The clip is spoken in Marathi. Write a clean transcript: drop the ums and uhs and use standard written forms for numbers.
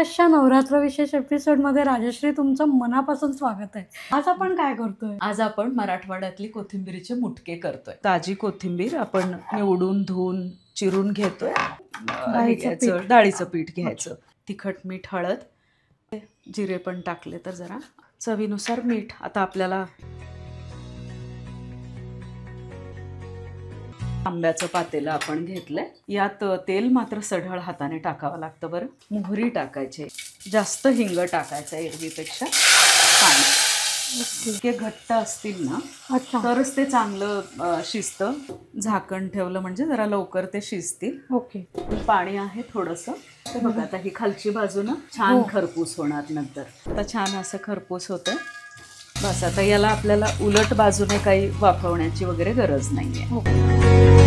अशा नवरात्र विशेष एपिसोडमध्ये राजश्री तुमचं मनापासून स्वागत आहे। आज आपण काय करतोय? आज आपण मराठवाड्यातली कोथिंबीरीचे मुटके करतोय। ताजी कोथिंबीर आपण निवडून धुवून चिरून घेतोय। डाळीचं पीठ घ्यायचं, तिखट मीठ हळद जिरे पण टाकले तर जरा चवीनुसार मीठ। आता आपल्याला आंब्याचं पातेलं आपण घेतलंय, यात तेल मात्र सढळ हाताने टाकावं लागतं बरं। मोहरी टाकायची, जास्त हिंग टाकायचं एरवीपेक्षा। पाणी इतके घट्ट असतील ना तरच ते चांगलं शिजतं। झाकण ठेवलं म्हणजे जरा लवकर ते शिजतील। ओके, पाणी आहे थोडंसं, ते बघा आता ही खालची बाजू ना छान खरपूस होणार नंतर। आता छान असं खरपूस होतं। बस आता याला आपल्याला उलट बाजूने काही वाफवण्याची वगैरे गरज नाहीये।